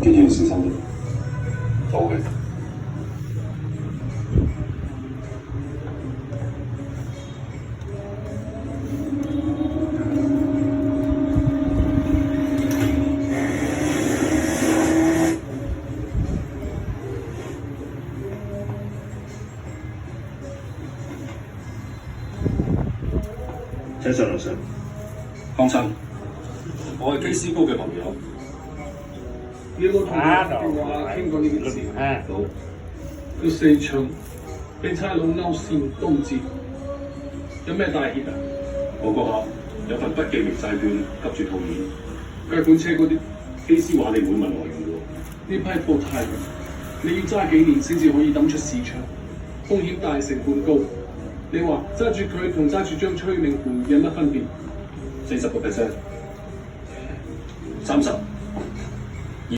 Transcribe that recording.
記住要小心啲。好嘅。請上樓上。康親，我係基師高嘅朋友。你有冇同佢電話傾過呢件事？好。佢四場俾差佬勾線都唔知，有咩大歉啊？我個客有份不記名債券急住套現，計款車嗰啲基師話你會問來源喎。呢批貨太貴，你要揸幾年先至可以抌出市場，風險大，成本高。你話揸住佢同揸住張催命符有乜分別？40%，30%。